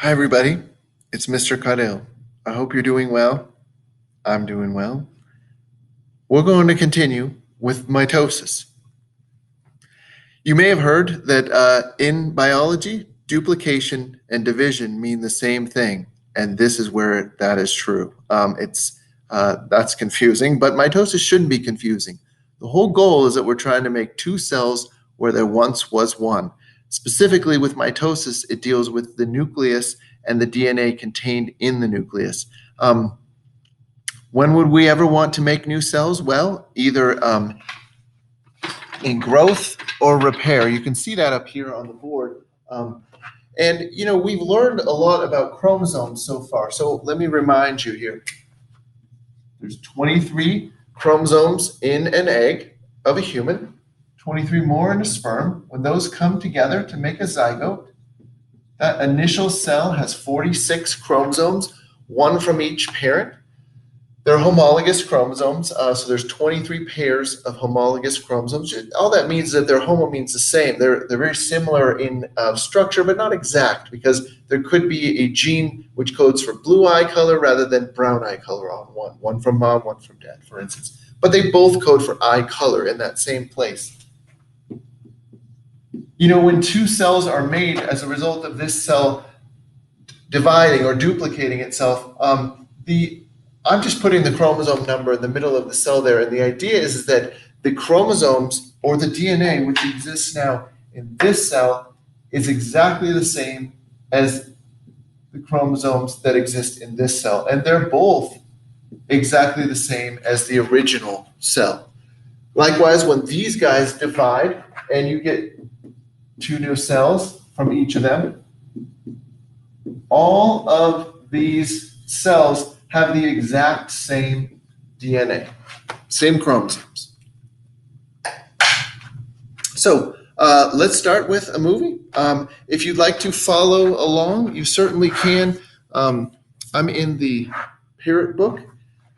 Hi, everybody. It's Mr. Caudill. I hope you're doing well. I'm doing well. We're going to continue with mitosis. You may have heard that in biology, duplication and division mean the same thing, and this is where that is true. That's confusing, but mitosis shouldn't be confusing. The whole goal is that we're trying to make two cells where there once was one. Specifically with mitosis, it deals with the nucleus and the DNA contained in the nucleus. When would we ever want to make new cells? Well, either in growth or repair. You can see that up here on the board. And we've learned a lot about chromosomes so far. So let me remind you here. There's 23 chromosomes in an egg of a human, 23 more in a sperm. When those come together to make a zygote, that initial cell has 46 chromosomes, one from each parent. They're homologous chromosomes, so there's 23 pairs of homologous chromosomes. All that means is that their homo means the same. They're very similar in structure, but not exact, because there could be a gene which codes for blue eye color rather than brown eye color on one from mom, one from dad, for instance. But they both code for eye color in that same place. When two cells are made as a result of this cell dividing or duplicating itself, I'm just putting the chromosome number in the middle of the cell there, and the idea is that the chromosomes or the DNA which exists now in this cell is exactly the same as the chromosomes that exist in this cell, and they're both exactly the same as the original cell. Likewise, when these guys divide and you get two new cells from each of them, all of these cells have the exact same DNA, same chromosomes. So let's start with a movie. If you'd like to follow along, you certainly can. I'm in the Parrot book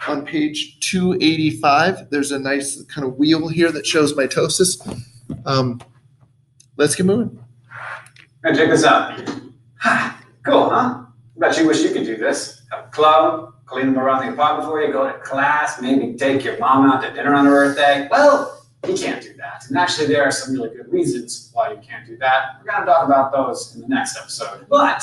on page 285. There's a nice kind of wheel here that shows mitosis. Let's get moving. And check this out. Cool, huh? Bet you wish you could do this. Have a club, clean them around the apartment before you go to class, maybe take your mom out to dinner on her birthday. Well, you can't do that. And actually, there are some really good reasons why you can't do that. We're going to talk about those in the next episode. But,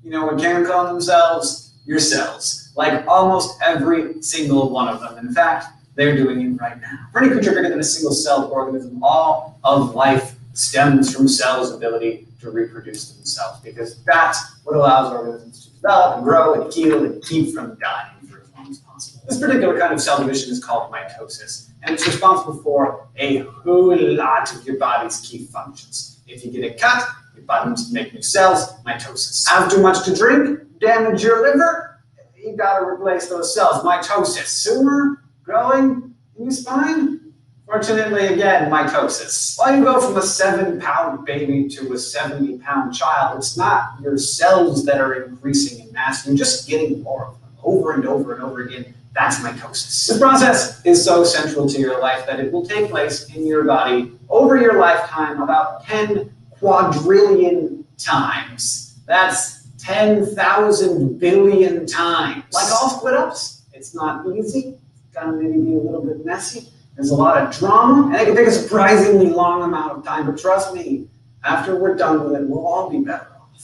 what can call themselves? Your cells. Like almost every single one of them. In fact, they're doing it right now. For any creature bigger than a single-celled organism, all of life stems from cells' ability to reproduce themselves, because that's what allows organisms to develop and grow and heal and keep from dying for as long as possible. This particular kind of cell division is called mitosis, and it's responsible for a whole lot of your body's key functions. If you get a cut, your body needs to make new cells, mitosis. Have too much to drink, damage your liver, you gotta replace those cells, mitosis. Tumor growing in your spine? Fortunately, again, mitosis. While you go from a 7-pound baby to a 70-pound child, it's not your cells that are increasing in mass. You're just getting more of them over and over and over again. That's mitosis. This process is so central to your life that it will take place in your body over your lifetime about 10 quadrillion times. That's 10,000 billion times. Like all split-ups, it's not easy. It's gonna maybe be a little bit messy. There's a lot of drama, and it can take a surprisingly long amount of time, but trust me, after we're done with it, we'll all be better off.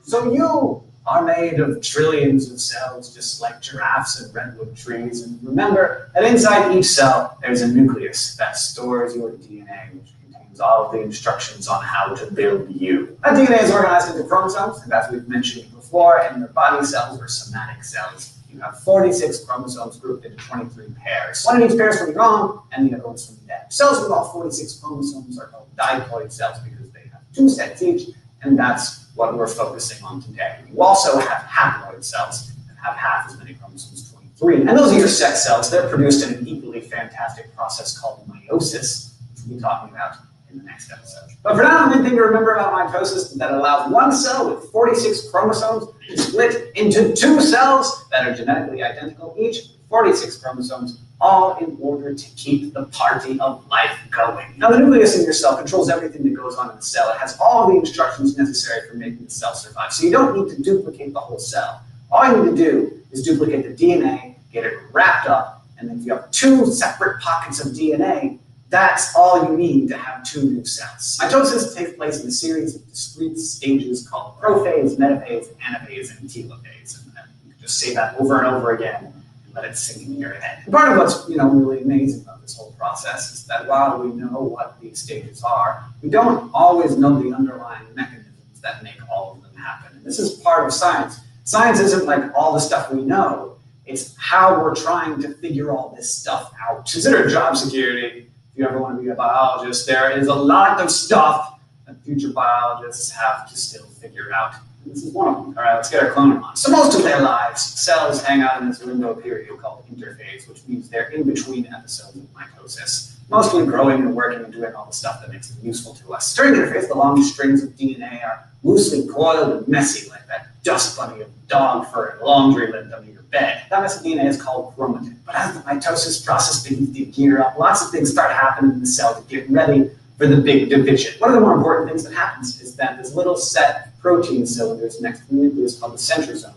So you are made of trillions of cells, just like giraffes and redwood trees. And remember that inside each cell, there's a nucleus that stores your DNA, which contains all of the instructions on how to build you. That DNA is organized into chromosomes, and as we've mentioned before, in the body cells or somatic cells, you have 46 chromosomes grouped into 23 pairs. One in each pair is from your mom, and the other one's from your dad. Cells with all 46 chromosomes are called diploid cells because they have 2 sets each, and that's what we're focusing on today. You also have haploid cells that have half as many chromosomes, 23. And those are your sex cells. They're produced in an equally fantastic process called meiosis, which we'll be talking about in the next episode. But for now, the main thing to remember about mitosis is that it allows one cell with 46 chromosomes to split into 2 cells that are genetically identical each, 46 chromosomes, all in order to keep the party of life going. Now, the nucleus in your cell controls everything that goes on in the cell. It has all the instructions necessary for making the cell survive. So you don't need to duplicate the whole cell. All you need to do is duplicate the DNA, get it wrapped up, and then if you have two separate pockets of DNA, that's all you need to have two new cells. Mitosis takes place in a series of discrete stages called prophase, metaphase, anaphase, and telophase. And you can just say that over and over again and let it sink in your head. And part of what's really amazing about this whole process is that while we know what these stages are, we don't always know the underlying mechanisms that make all of them happen. And this is part of science. Science isn't like all the stuff we know. It's how we're trying to figure all this stuff out. Consider job security. If you ever want to be a biologist, there is a lot of stuff that future biologists have to still figure out. And this is one of them. All right, let's get our clone on. So most of their lives, cells hang out in this limbo period called interphase, which means they're in between episodes of mitosis, mostly growing and working and doing all the stuff that makes them useful to us. During interphase, the long strings of DNA are loosely coiled and messy, like that dust bunny of dog fur and laundry lint under your bed. That mess of DNA is called chromatin. But as the mitosis process begins to gear up, lots of things start happening in the cell to get ready for the big division. One of the more important things that happens is that this little set of protein cylinders next to the nucleus called the centrosome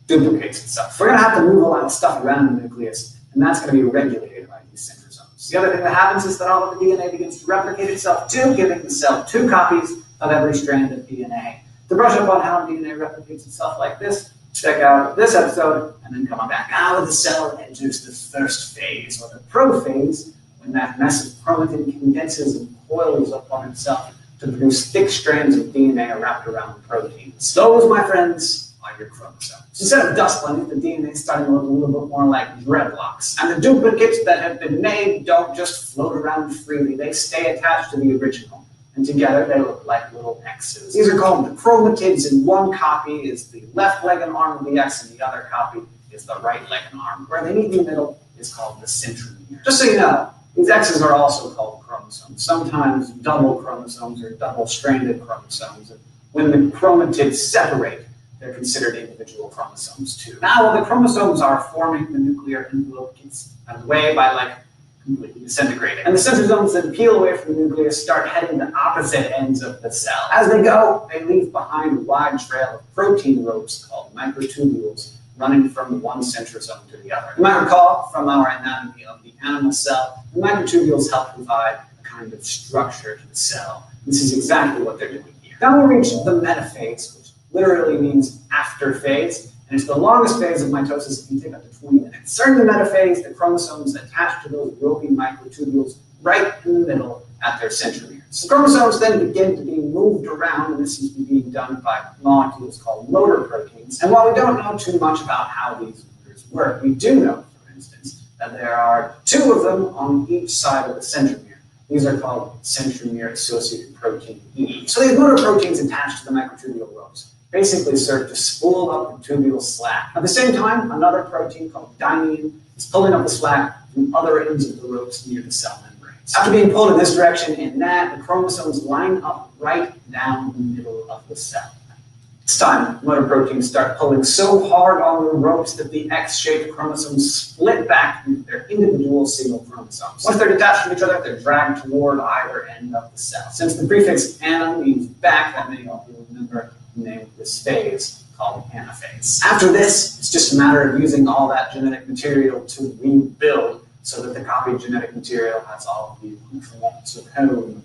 duplicates itself. We're going to have to move a lot of stuff around the nucleus, and that's going to be regulated by these centrosomes. The other thing that happens is that all of the DNA begins to replicate itself too, giving the cell two copies of every strand of DNA. To brush up on how DNA replicates itself like this, check out this episode, and then come on back. Now the cell enters the first phase, or the prophase, when that mess of chromatin condenses and coils up on itself to produce thick strands of DNA wrapped around proteins. Those, my friends, are your chromosomes. Instead of dust bunnies, the DNA is starting to look a little bit more like dreadlocks. And the duplicates that have been made don't just float around freely. They stay attached to the original. And together they look like little X's. These are called the chromatids, and one copy is the left leg and arm of the X, and the other copy is the right leg and arm. Where they meet in the middle is called the centromere. Just so you know, these X's are also called chromosomes, sometimes double chromosomes or double-stranded chromosomes. And when the chromatids separate, they're considered individual chromosomes too. Now, while the chromosomes are forming, the nuclear envelope gets out of the way by completely disintegrating. And the centrosomes that peel away from the nucleus start heading to opposite ends of the cell. As they go, they leave behind a wide trail of protein ropes called microtubules running from one centrosome to the other. You might recall from our anatomy of the animal cell, the microtubules help provide a kind of structure to the cell. This is exactly what they're doing here. Now we reach the metaphase, which literally means after phase. And it's the longest phase of mitosis. It can take up to 20 minutes. During the metaphase, the chromosomes attach to those ropey microtubules right in the middle at their centromeres. The chromosomes then begin to be moved around, and this is being done by molecules called motor proteins. And while we don't know too much about how these motors work, we do know, for instance, that there are two of them on each side of the centromere. These are called centromere-associated protein E. So these motor proteins attach to the microtubule ropes basically serve to spool up the tubule slack. At the same time, another protein called dynein is pulling up the slack from other ends of the ropes near the cell membranes. After being pulled in this direction and that, the chromosomes line up right down the middle of the cell. It's time motor proteins start pulling so hard on the ropes that the X-shaped chromosomes split back into their individual single chromosomes. Once they're detached from each other, they're dragged toward either end of the cell. Since the prefix "ana" means back, that many of you remember the name of this phase called anaphase. After this, it's just a matter of using all that genetic material to rebuild so that the copied genetic material has all the nutrients of home.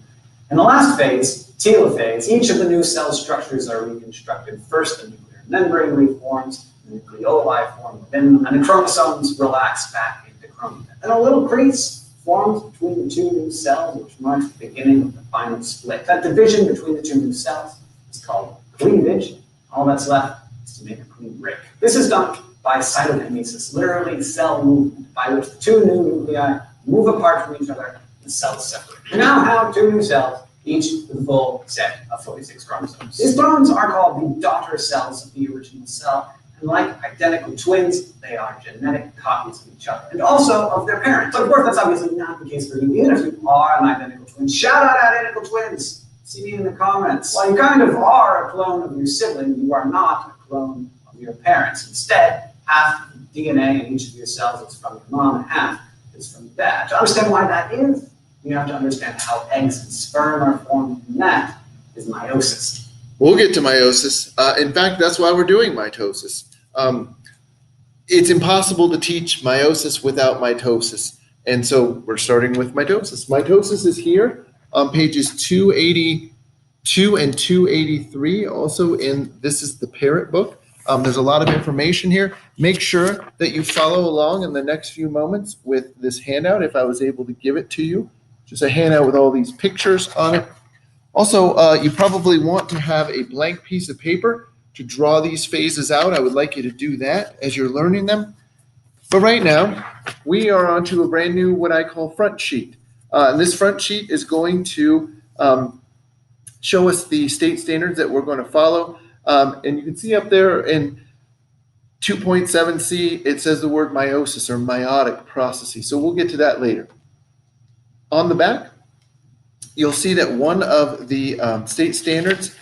In the last phase, telophase, each of the new cell structures are reconstructed. First, the nuclear membrane reforms, the nucleoli form within them, and the chromosomes relax back into chromatin. Then a little crease forms between the two new cells, which marks the beginning of the final split. That division between the two new cells is called cleavage. All that's left is to make a clean break. This is done by cytokinesis, literally cell movement, by which the two new nuclei move apart from each other and cells separate. We now have two new cells, each with a full set of 46 chromosomes. These clones are called the daughter cells of the original cell, and like identical twins, they are genetic copies of each other, and also of their parents. But of course, that's obviously not the case for you. Even if you are an identical twin, shout out identical twins! See me in the comments. While you kind of are a clone of your sibling, you are not a clone of your parents. Instead, half the DNA in each of your cells is from your mom, and half is from that. To understand why that is, you have to understand how eggs and sperm are formed, and that is meiosis. We'll get to meiosis. In fact, that's why we're doing mitosis. It's impossible to teach meiosis without mitosis. And so we're starting with mitosis. Mitosis is here on pages 282 and 283. Also this is the Parrot book. There's a lot of information here. Make sure that you follow along in the next few moments with this handout, if I was able to give it to you. Just a handout with all these pictures on it. Also, you probably want to have a blank piece of paper to draw these phases out. I would like you to do that as you're learning them. But right now, we are onto a brand new, what I call front sheet. And this front sheet is going to show us the state standards that we're going to follow. And you can see up there in 2.7c, it says the word meiosis or meiotic processes. So we'll get to that later. On the back, you'll see that one of the state standards,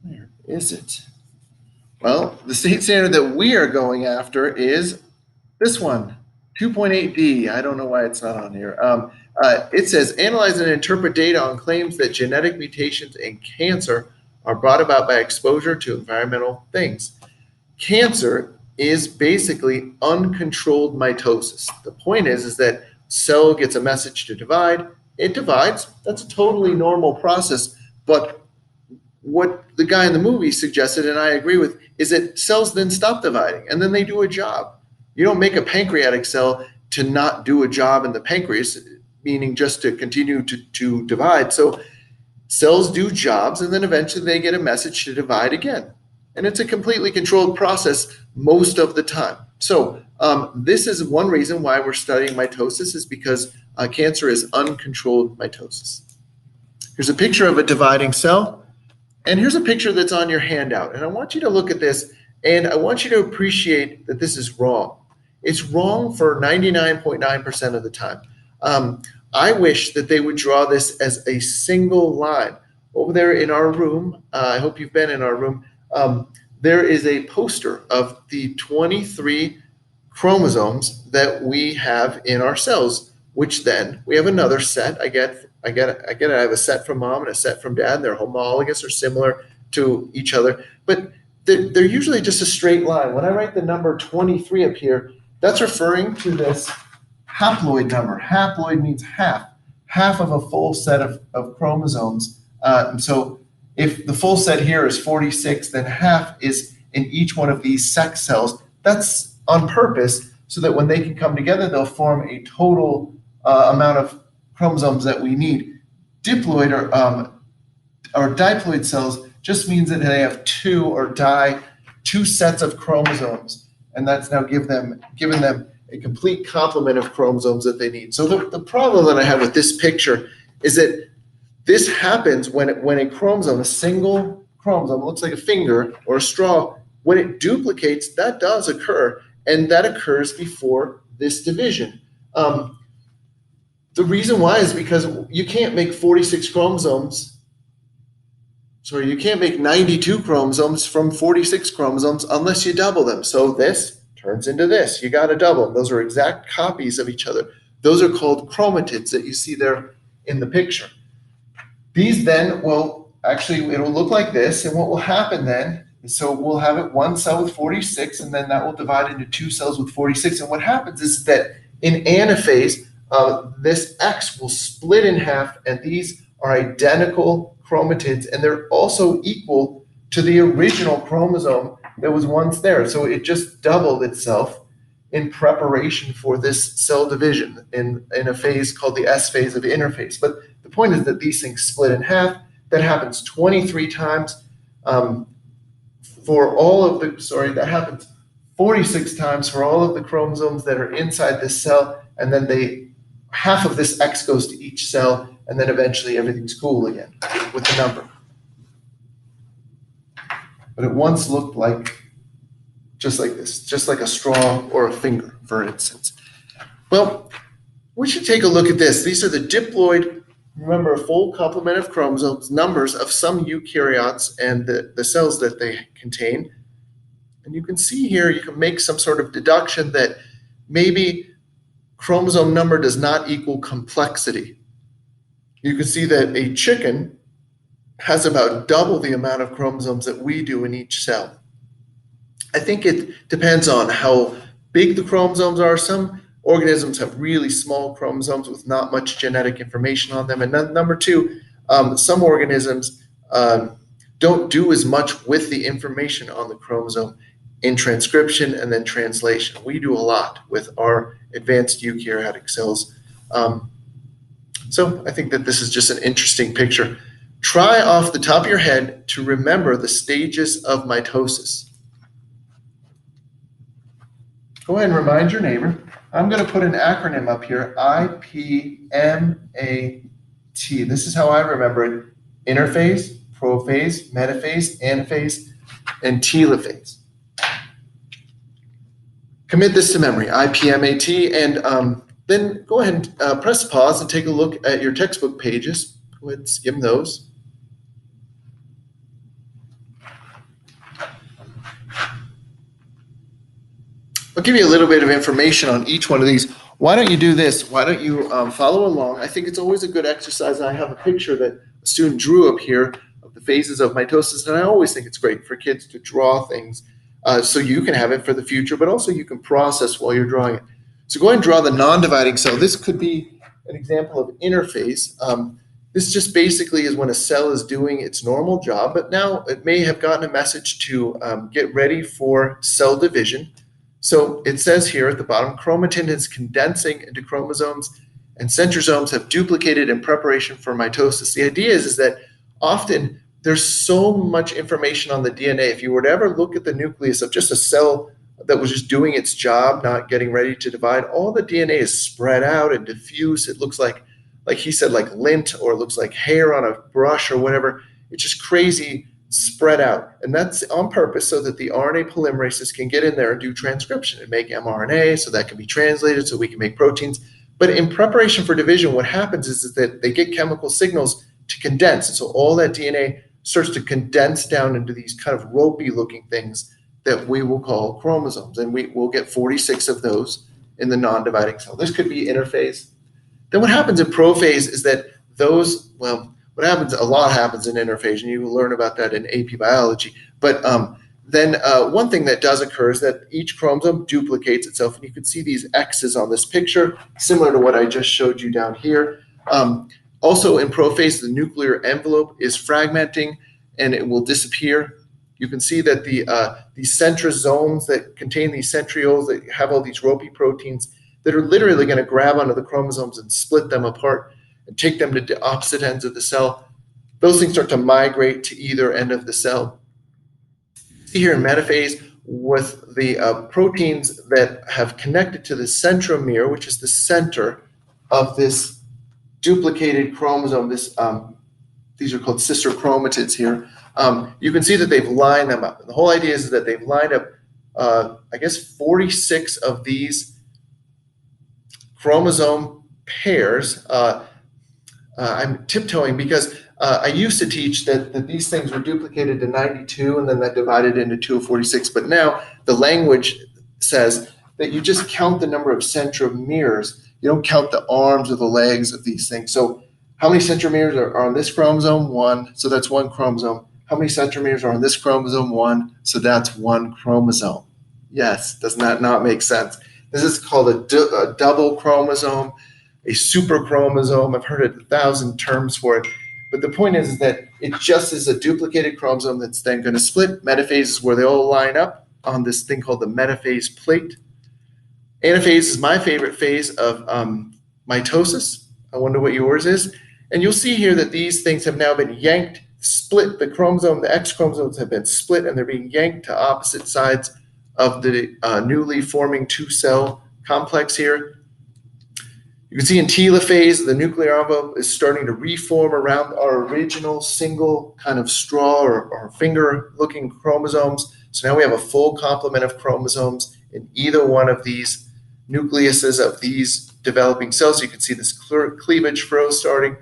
where is it? Well, the state standard that we are going after is this one, 2.8d. I don't know why it's not on here. It says, analyze and interpret data on claims that genetic mutations in cancer are brought about by exposure to environmental things. Cancer is basically uncontrolled mitosis. The point is that cell gets a message to divide. It divides. That's a totally normal process. But what the guy in the movie suggested, and I agree with, is that cells then stop dividing, and then they do a job. You don't make a pancreatic cell to not do a job in the pancreas, meaning just to continue to divide. So cells do jobs, and then eventually they get a message to divide again. And it's a completely controlled process most of the time. So this is one reason why we're studying mitosis, is because cancer is uncontrolled mitosis. Here's a picture of a dividing cell. And here's a picture that's on your handout. And I want you to look at this, and I want you to appreciate that this is wrong. It's wrong for 99.9% of the time. I wish that they would draw this as a single line. Over there in our room, I hope you've been in our room, there is a poster of the 23 chromosomes that we have in our cells, which then we have another set. I have a set from mom and a set from dad. They're homologous or similar to each other, but they're usually just a straight line. When I write the number 23 up here, that's referring to this haploid number. Haploid means half of a full set of chromosomes. So if the full set here is 46, then half is in each one of these sex cells. That's on purpose so that when they can come together, they'll form a total amount of chromosomes that we need. Diploid or diploid cells just means that they have two sets of chromosomes, and that's now given them a complete complement of chromosomes that they need. So the problem that I have with this picture is that this happens when a chromosome, a single chromosome, looks like a finger or a straw, when it duplicates, that does occur, and that occurs before this division. The reason why is because you can't make 46 chromosomes. Sorry, you can't make 92 chromosomes from 46 chromosomes unless you double them. So this turns into this. You got to double them. Those are exact copies of each other. Those are called chromatids that you see there in the picture. These then will actually, it'll look like this. And what will happen then is, so we'll have it one cell with 46, and then that will divide into two cells with 46. And what happens is that in anaphase, this X will split in half, and these are identical chromatids, and they're also equal to the original chromosome that was once there. So it just doubled itself in preparation for this cell division in a phase called the S phase of interphase. But the point is that these things split in half. That happens 23 times for all of the, that happens 46 times for all of the chromosomes that are inside this cell, and then half of this X goes to each cell, and then eventually everything's cool again with the number. But it once looked like just like this, just like a straw or a finger, for instance. Well, we should take a look at this. These are the diploid, remember, a full complement of chromosomes, numbers of some eukaryotes and the cells that they contain. And you can see here, you can make some sort of deduction that maybe chromosome number does not equal complexity. You can see that a chicken has about double the amount of chromosomes that we do in each cell. I think it depends on how big the chromosomes are. Some organisms have really small chromosomes with not much genetic information on them. And number two, some organisms don't do as much with the information on the chromosome in transcription and then translation. We do a lot with our advanced eukaryotic cells. So I think that this is just an interesting picture. Try off the top of your head to remember the stages of mitosis. Go ahead and remind your neighbor. I'm going to put an acronym up here, IPMAT. This is how I remember it. Interphase, prophase, metaphase, anaphase, and telophase. Commit this to memory, IPMAT, and then go ahead and press pause and take a look at your textbook pages. Go ahead and skim those. I'll give you a little bit of information on each one of these. Why don't you do this? Why don't you follow along? I think it's always a good exercise. I have a picture that a student drew up here of the phases of mitosis, and I always think it's great for kids to draw things so you can have it for the future, but also you can process while you're drawing it. So go ahead and draw the non-dividing cell. This could be an example of interphase. This just basically is when a cell is doing its normal job, but now it may have gotten a message to get ready for cell division. So it says here at the bottom, chromatin is condensing into chromosomes and centrosomes have duplicated in preparation for mitosis. The idea is that often there's so much information on the DNA. If you were to ever look at the nucleus of just a cell that was just doing its job, not getting ready to divide, all the DNA is spread out and diffuse. It looks like he said, like lint, or it looks like hair on a brush or whatever. It's just crazy spread out. And that's on purpose so that the RNA polymerases can get in there and do transcription and make mRNA so that can be translated so we can make proteins. But in preparation for division, what happens is that they get chemical signals to condense. And so all that DNA starts to condense down into these kind of ropey looking things that we will call chromosomes. And we'll get 46 of those in the non-dividing cell. This could be interphase. Then what happens in prophase is that those, what happens, a lot happens in interphase, and you will learn about that in AP biology. But then one thing that does occur is that each chromosome duplicates itself, and you can see these X's on this picture, similar to what I just showed you down here. Also in prophase, the nuclear envelope is fragmenting, and it will disappear. You can see that these centrosomes that contain these centrioles that have all these ropey proteins that are literally going to grab onto the chromosomes and split them apart and take them to opposite ends of the cell. Those things start to migrate to either end of the cell. See here in metaphase with the proteins that have connected to the centromere, which is the center of this duplicated chromosome. These are called sister chromatids here. You can see that they've lined them up. And the whole idea is that they've lined up, I guess, 46 of these chromosome pairs. I'm tiptoeing because I used to teach that these things were duplicated to 92 and then that divided into 2 of 46. But now the language says that you just count the number of centromeres. You don't count the arms or the legs of these things. So how many centromeres are on this chromosome? 1. So that's 1 chromosome. How many centromeres are on this chromosome? 1. So that's 1 chromosome. Yes, does that not make sense? This is called a double chromosome, a super chromosome. I've heard 1,000 terms for it. But the point is that it just is a duplicated chromosome that's then going to split. Metaphase is where they all line up on this thing called the metaphase plate. Anaphase is my favorite phase of mitosis. I wonder what yours is. And you'll see here that these things have now been yanked, split. The chromosome, the X chromosomes have been split, and they're being yanked to opposite sides of the newly forming 2-cell complex here. You can see in telophase, the nuclear envelope is starting to reform around our original single kind of straw or finger-looking chromosomes. So now we have a full complement of chromosomes in either one of these nucleuses of these developing cells. You can see this cleavage froze starting.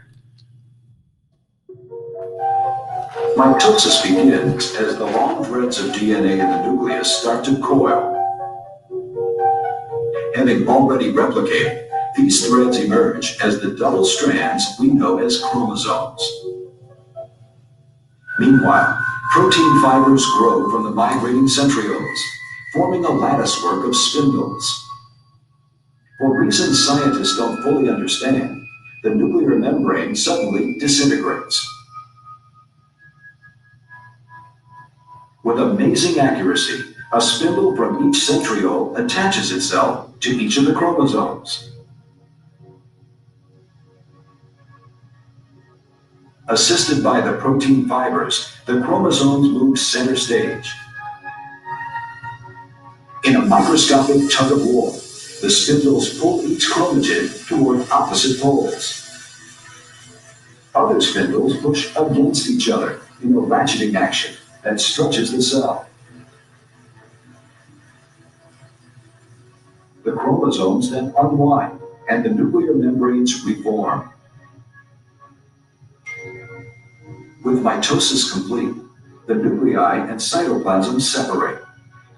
Mitosis begins as the long threads of DNA in the nucleus start to coil. Having already replicated, these threads emerge as the double strands we know as chromosomes. Meanwhile, protein fibers grow from the migrating centrioles, forming a latticework of spindles. For reasons scientists don't fully understand, the nuclear membrane suddenly disintegrates. With amazing accuracy, a spindle from each centriole attaches itself to each of the chromosomes. Assisted by the protein fibers, the chromosomes move center stage. In a microscopic tug of war, the spindles pull each chromatin toward opposite poles. Other spindles push against each other in a ratcheting action that stretches the cell. The chromosomes then unwind and the nuclear membranes reform. With mitosis complete, the nuclei and cytoplasm separate,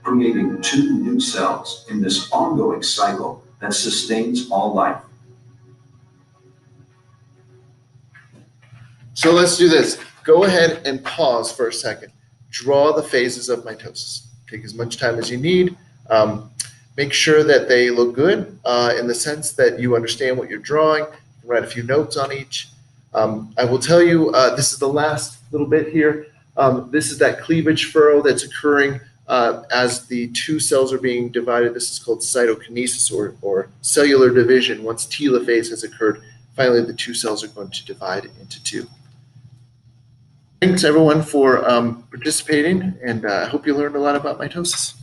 creating two new cells in this ongoing cycle that sustains all life. So let's do this. Go ahead and pause for a second. Draw the phases of mitosis. Take as much time as you need. Make sure that they look good in the sense that you understand what you're drawing. Write a few notes on each. I will tell you, this is the last little bit here. This is that cleavage furrow that's occurring as the two cells are being divided. This is called cytokinesis or cellular division. Once telophase has occurred, finally the two cells are going to divide into two. Thanks everyone for participating, and I hope you learned a lot about mitosis.